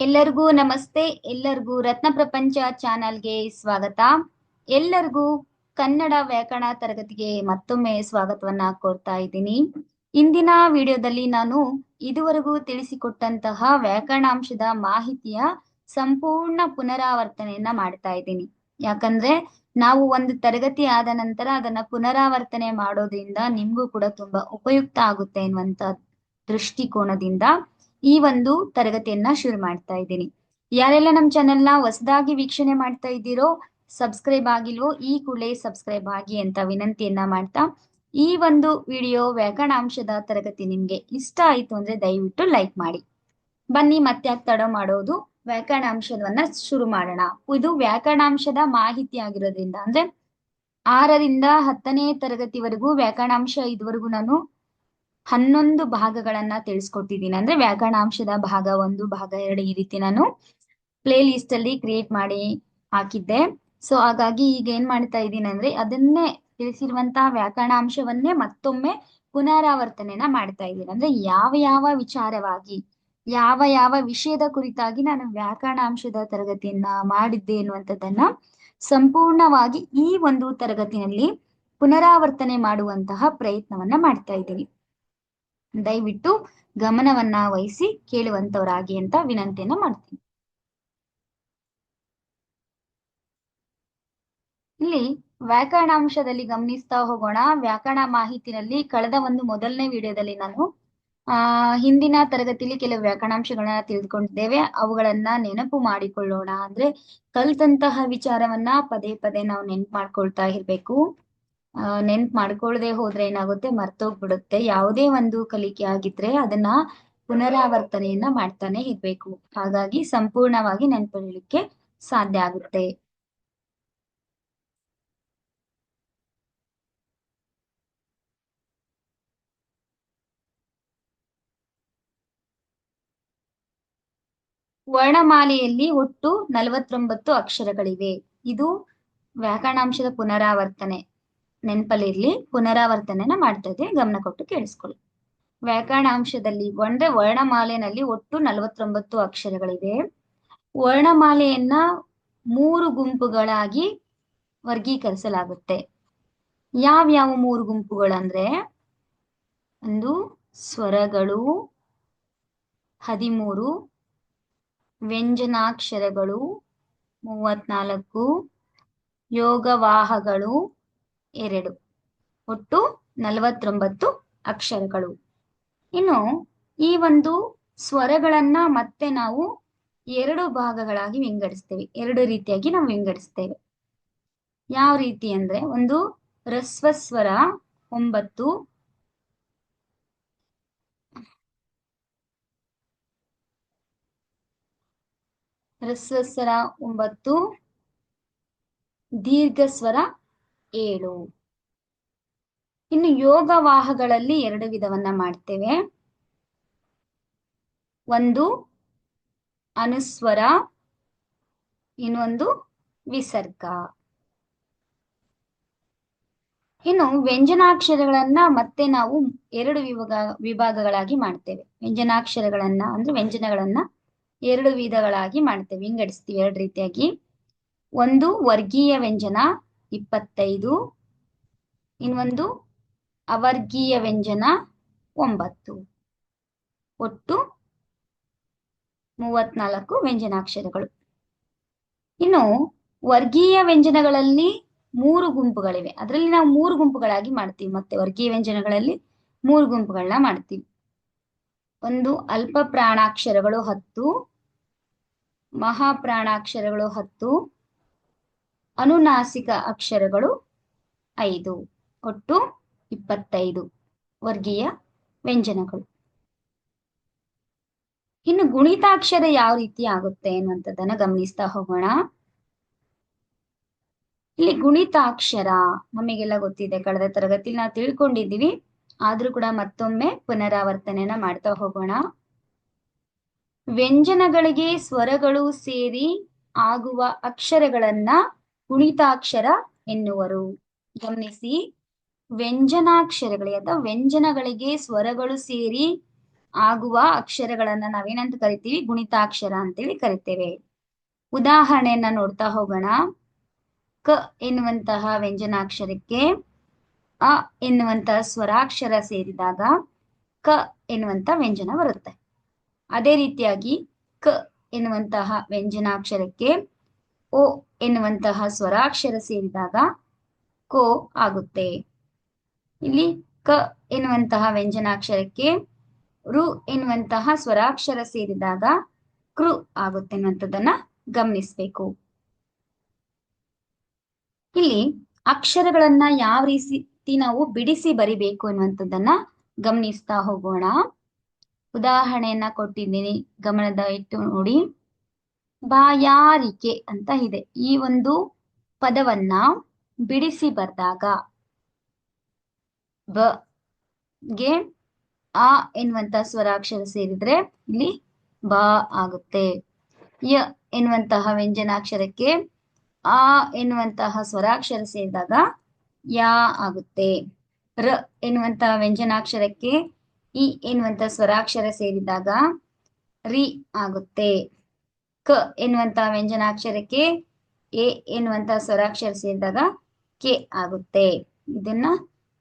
ಎಲ್ಲರಿಗೂ ನಮಸ್ತೆ. ಎಲ್ಲರಿಗೂ ರತ್ನ ಪ್ರಪಂಚ ಚಾನಲ್ಗೆ ಸ್ವಾಗತ. ಎಲ್ಲರಿಗೂ ಕನ್ನಡ ವ್ಯಾಕರಣ ತರಗತಿಗೆ ಮತ್ತೊಮ್ಮೆ ಸ್ವಾಗತವನ್ನ ಕೋರ್ತಾ ಇದ್ದೀನಿ. ಇಂದಿನ ವಿಡಿಯೋದಲ್ಲಿ ನಾನು ಇದುವರೆಗೂ ತಿಳಿಸಿಕೊಟ್ಟಂತಹ ವ್ಯಾಕರಣಾಂಶದ ಮಾಹಿತಿಯ ಸಂಪೂರ್ಣ ಪುನರಾವರ್ತನೆಯನ್ನ ಮಾಡ್ತಾ ಇದ್ದೀನಿ. ಯಾಕಂದ್ರೆ ನಾವು ಒಂದು ತರಗತಿ ಆದ ನಂತರ ಅದನ್ನ ಪುನರಾವರ್ತನೆ ಮಾಡೋದ್ರಿಂದ ನಿಮ್ಗೂ ಕೂಡ ತುಂಬಾ ಉಪಯುಕ್ತ ಆಗುತ್ತೆ ಎನ್ನುವಂತ ದೃಷ್ಟಿಕೋನದಿಂದ ಈ ಒಂದು ತರಗತಿಯನ್ನ ಶುರು ಮಾಡ್ತಾ ಇದ್ದೀನಿ. ಯಾರೆಲ್ಲ ನಮ್ಮ ಚಾನೆಲ್ನ ಹೊಸದಾಗಿ ವೀಕ್ಷಣೆ ಮಾಡ್ತಾ ಇದ್ದೀರೋ, ಸಬ್ಸ್ಕ್ರೈಬ್ ಆಗಿಲ್ವೋ ಈ ಕೂಡಲೇ ಸಬ್ಸ್ಕ್ರೈಬ್ ಆಗಿ ಅಂತ ವಿನಂತಿಯನ್ನ ಮಾಡ್ತಾ, ಈ ಒಂದು ವಿಡಿಯೋ ವ್ಯಾಕರಣಾಂಶದ ತರಗತಿ ನಿಮ್ಗೆ ಇಷ್ಟ ಆಯ್ತು ಅಂದ್ರೆ ದಯವಿಟ್ಟು ಲೈಕ್ ಮಾಡಿ. ಬನ್ನಿ ಮತ್ತೆ ತಡ ಮಾಡೋದು, ವ್ಯಾಕರಣಾಂಶವನ್ನ ಶುರು ಮಾಡೋಣ. ಇದು ವ್ಯಾಕರಣಾಂಶದ ಮಾಹಿತಿ ಆಗಿರೋದ್ರಿಂದ ಅಂದ್ರೆ 6ರಿಂದ 10ನೇ ತರಗತಿವರೆಗೂ ವ್ಯಾಕರಣಾಂಶ ಇದುವರೆಗೂ ನಾನು 11 ಭಾಗಗಳನ್ನ ತಿಳಿಸ್ಕೊಟ್ಟಿದ್ದೀನಿ. ಅಂದ್ರೆ ವ್ಯಾಕರಣಾಂಶದ ಭಾಗ 1, ಭಾಗ 2 ಈ ರೀತಿ ನಾನು ಪ್ಲೇ ಲಿಸ್ಟ್ ಅಲ್ಲಿ ಕ್ರಿಯೇಟ್ ಮಾಡಿ ಹಾಕಿದ್ದೆ. ಸೊ ಹಾಗಾಗಿ ಈಗ ಏನ್ ಮಾಡ್ತಾ ಇದ್ದೀನಿ ಅಂದ್ರೆ ಅದನ್ನೇ ತಿಳಿಸಿರುವಂತಹ ವ್ಯಾಕರಣಾಂಶವನ್ನೇ ಮತ್ತೊಮ್ಮೆ ಪುನರಾವರ್ತನೆನ ಮಾಡ್ತಾ ಇದ್ದೀನಿ. ಅಂದ್ರೆ ಯಾವ ಯಾವ ವಿಚಾರವಾಗಿ ಯಾವ ಯಾವ ವಿಷಯದ ಕುರಿತಾಗಿ ನಾನು ವ್ಯಾಕರಣಾಂಶದ ತರಗತಿಯನ್ನ ಮಾಡಿದ್ದೆ ಎನ್ನುವಂಥದ್ದನ್ನ ಸಂಪೂರ್ಣವಾಗಿ ಈ ಒಂದು ತರಗತಿನಲ್ಲಿ ಪುನರಾವರ್ತನೆ ಮಾಡುವಂತಹ ಪ್ರಯತ್ನವನ್ನ ಮಾಡ್ತಾ ಇದ್ದೀನಿ. ದಯವಿಟ್ಟು ಗಮನವನ್ನ ವಹಿಸಿ ಕೇಳುವಂತವರಾಗಿ ಅಂತ ವಿನಂತಿಯನ್ನ ಮಾಡ್ತೀನಿ. ಇಲ್ಲಿ ವ್ಯಾಕರಣಾಂಶದಲ್ಲಿ ಗಮನಿಸ್ತಾ ಹೋಗೋಣ. ವ್ಯಾಕರಣ ಮಾಹಿತಿನಲ್ಲಿ ಕಳೆದ ಒಂದು ಮೊದಲನೇ ವಿಡಿಯೋದಲ್ಲಿ ನಾನು ಹಿಂದಿನ ತರಗತಿಯಲ್ಲಿ ಕೆಲವು ವ್ಯಾಕರಣಾಂಶಗಳನ್ನ ತಿಳಿದುಕೊಂಡಿದ್ದೇವೆ. ಅವುಗಳನ್ನ ನೆನಪು ಮಾಡಿಕೊಳ್ಳೋಣ. ಅಂದ್ರೆ ಕಲ್ತಂತಹ ವಿಚಾರವನ್ನ ಪದೇ ಪದೇ ನಾವು ನೆನ್ಪು ಮಾಡ್ಕೊಳ್ತಾ ಇರ್ಬೇಕು. ನೆನ್ಪು ಮಾಡ್ಕೊಳ್ಳದೆ ಹೋದ್ರೆ ಏನಾಗುತ್ತೆ, ಮರ್ತೋಗ್ಬಿಡುತ್ತೆ. ಯಾವುದೇ ಒಂದು ಕಲಿಕೆ ಆಗಿದ್ರೆ ಅದನ್ನ ಪುನರಾವರ್ತನೆಯನ್ನ ಮಾಡ್ತಾನೆ ಇರ್ಬೇಕು. ಹಾಗಾಗಿ ಸಂಪೂರ್ಣವಾಗಿ ನೆನ್ಪಿಡ್ಲಿಕ್ಕೆ ಸಾಧ್ಯ ಆಗುತ್ತೆ. ವರ್ಣಮಾಲೆಯಲ್ಲಿ ಒಟ್ಟು 49 ಅಕ್ಷರಗಳಿವೆ. ಇದು ವ್ಯಾಕರಣಾಂಶದ ಪುನರಾವರ್ತನೆ. ನೆನಪಲ್ಲಿರ್ಲಿ, ಪುನರಾವರ್ತನೆನ ಮಾಡ್ತಾ ಇದ್ರೆ ಗಮನ ಕೊಟ್ಟು ಕೇಳಿಸ್ಕೊಳ್ಳಿ. ವ್ಯಾಕರಣಾಂಶದಲ್ಲಿ ಒಂದೇ ವರ್ಣಮಾಲೆಯಲ್ಲಿ ಒಟ್ಟು 49 ಅಕ್ಷರಗಳಿವೆ. ವರ್ಣಮಾಲೆಯನ್ನ 3 ಗುಂಪುಗಳಾಗಿ ವರ್ಗೀಕರಿಸಲಾಗುತ್ತೆ. ಯಾವ್ಯಾವ 3 ಗುಂಪುಗಳಂದ್ರೆ, ಒಂದು ಸ್ವರಗಳು 13, ವ್ಯಂಜನಾಕ್ಷರಗಳು 34, ಯೋಗವಾಹಗಳು 2, ಒಟ್ಟು 49 ಅಕ್ಷರಗಳು. ಇನ್ನು ಈ ಒಂದು ಸ್ವರಗಳನ್ನ ಮತ್ತೆ ನಾವು 2 ಭಾಗಗಳಾಗಿ ವಿಂಗಡಿಸ್ತೇವೆ. 2 ರೀತಿಯಾಗಿ ನಾವು ವಿಂಗಡಿಸ್ತೇವೆ. ಯಾವ ರೀತಿ ಅಂದ್ರೆ, ಒಂದು ರಸ್ವಸ್ವರ 9, ರಸ್ವಸ್ವರ 9, ದೀರ್ಘಸ್ವರ 7. ಇನ್ನು ಯೋಗವಾಹಗಳಲ್ಲಿ 2 ವಿಧವನ್ನ ಮಾಡ್ತೇವೆ. ಒಂದು ಅನುಸ್ವರ, ಇನ್ನೊಂದು ವಿಸರ್ಗ. ಇನ್ನು ವ್ಯಂಜನಾಕ್ಷರಗಳನ್ನ ಮತ್ತೆ ನಾವು 2 ವಿಭಾಗಗಳಾಗಿ ಮಾಡ್ತೇವೆ. ವ್ಯಂಜನಾಕ್ಷರಗಳನ್ನ ಅಂದ್ರೆ ವ್ಯಂಜನಗಳನ್ನ 2 ವಿಧಗಳಾಗಿ ಮಾಡ್ತೇವೆ, ವಿಂಗಡಿಸ್ತೀವಿ 2 ರೀತಿಯಾಗಿ. ಒಂದು ವರ್ಗೀಯ ವ್ಯಂಜನ 25, ಇನ್ನೊಂದು ಅವರ್ಗೀಯ ವ್ಯಂಜನ 9. ಒಟ್ಟು 34 ವ್ಯಂಜನಾಕ್ಷರಗಳು. ಇನ್ನು ವರ್ಗೀಯ ವ್ಯಂಜನಗಳಲ್ಲಿ 3 ಗುಂಪುಗಳಿವೆ. ಅದರಲ್ಲಿ ನಾವು 3 ಗುಂಪುಗಳಾಗಿ ಮಾಡ್ತೀವಿ. ಮತ್ತೆ ವರ್ಗೀಯ ವ್ಯಂಜನಗಳಲ್ಲಿ 3 ಗುಂಪುಗಳನ್ನ ಮಾಡ್ತೀವಿ. ಒಂದು ಅಲ್ಪ ಪ್ರಾಣಾಕ್ಷರಗಳು 10, ಮಹಾಪ್ರಾಣಾಕ್ಷರಗಳು 10, ಅನುನಾಸಿಕ ಅಕ್ಷರಗಳು 5. ಒಟ್ಟು 25 ವರ್ಗೀಯ ವ್ಯಂಜನಗಳು. ಇನ್ನು ಗುಣಿತಾಕ್ಷರ ಯಾವ ರೀತಿ ಆಗುತ್ತೆ ಅನ್ನುವಂಥದ್ದನ್ನ ಗಮನಿಸ್ತಾ ಹೋಗೋಣ. ಇಲ್ಲಿ ಗುಣಿತಾಕ್ಷರ ನಮಗೆಲ್ಲ ಗೊತ್ತಿದೆ, ಕಳೆದ ತರಗತಿಲಿ ನಾವು ತಿಳ್ಕೊಂಡಿದ್ದೀವಿ. ಆದ್ರೂ ಕೂಡ ಮತ್ತೊಮ್ಮೆ ಪುನರಾವರ್ತನೆಯನ್ನ ಮಾಡ್ತಾ ಹೋಗೋಣ. ವ್ಯಂಜನಗಳಿಗೆ ಸ್ವರಗಳು ಸೇರಿ ಆಗುವ ಅಕ್ಷರಗಳನ್ನ ಗುಣಿತಾಕ್ಷರ ಎನ್ನುವರು. ಗಮನಿಸಿ, ವ್ಯಂಜನಾಕ್ಷರಗಳಿಗೆ ಅಥವಾ ವ್ಯಂಜನಗಳಿಗೆ ಸ್ವರಗಳು ಸೇರಿ ಆಗುವ ಅಕ್ಷರಗಳನ್ನ ನಾವೇನಂತ ಕರಿತೀವಿ? ಗುಣಿತಾಕ್ಷರ ಅಂತೇಳಿ ಕರಿತೇವೆ. ಉದಾಹರಣೆಯನ್ನ ನೋಡ್ತಾ ಹೋಗೋಣ. ಕ ಎನ್ನುವಂತಹ ವ್ಯಂಜನಾಕ್ಷರಕ್ಕೆ ಅ ಎನ್ನುವಂತಹ ಸ್ವರಾಕ್ಷರ ಸೇರಿದಾಗ ಕ ಎನ್ನುವಂತ ವ್ಯಂಜನ ಬರುತ್ತೆ. ಅದೇ ರೀತಿಯಾಗಿ ಕ ಎನ್ನುವಂತಹ ವ್ಯಂಜನಾಕ್ಷರಕ್ಕೆ ಓ ಎನ್ನುವಂತಹ ಸ್ವರಾಕ್ಷರ ಸೇರಿದಾಗ ಕೋ ಆಗುತ್ತೆ. ಇಲ್ಲಿ ಕ ಎನ್ನುವಂತಹ ವ್ಯಂಜನಾಕ್ಷರಕ್ಕೆ ರು ಎನ್ನುವಂತಹ ಸ್ವರಾಕ್ಷರ ಸೇರಿದಾಗ ಕೃ ಆಗುತ್ತೆ ಅನ್ನುವಂಥದ್ದನ್ನ ಗಮನಿಸಬೇಕು. ಇಲ್ಲಿ ಅಕ್ಷರಗಳನ್ನ ಯಾವ ರೀತಿ ನಾವು ಬಿಡಿಸಿ ಬರಿಬೇಕು ಅನ್ನುವಂಥದ್ದನ್ನ ಗಮನಿಸ್ತಾ ಹೋಗೋಣ. ಉದಾಹರಣೆಯನ್ನ ಕೊಟ್ಟಿದ್ದೀನಿ, ಗಮನದ ಇಟ್ಟು ನೋಡಿ. ಬಾಯಾರಿಕೆ ಅಂತ ಇದೆ. ಈ ಒಂದು ಪದವನ್ನ ಬಿಡಿಸಿ ಬರೆದಾಗ ಬ ಗೆ ಆ ಎನ್ನುವಂತ ಸ್ವರಾಕ್ಷರ ಸೇರಿದ್ರೆ ಇಲ್ಲಿ ಬಾ ಆಗುತ್ತೆ. ಯ ಎನ್ನುವಂತಹ ವ್ಯಂಜನಾಕ್ಷರಕ್ಕೆ ಆ ಎನ್ನುವಂತಹ ಸ್ವರಾಕ್ಷರ ಸೇರಿದಾಗ ಯಾ ಆಗುತ್ತೆ. ರ ಎನ್ನುವಂತಹ ವ್ಯಂಜನಾಕ್ಷರಕ್ಕೆ ಇ ಎನ್ನುವಂತ ಸ್ವರಾಕ್ಷರ ಸೇರಿದಾಗ ರಿ ಆಗುತ್ತೆ. ಕ ಎನ್ನುವಂತಹ ವ್ಯಂಜನಾಕ್ಷರಕ್ಕೆ ಎ ಎನ್ನುವಂತಹ ಸ್ವರಾಕ್ಷರ ಸೇರಿದಾಗ ಕೆ ಆಗುತ್ತೆ. ಇದನ್ನ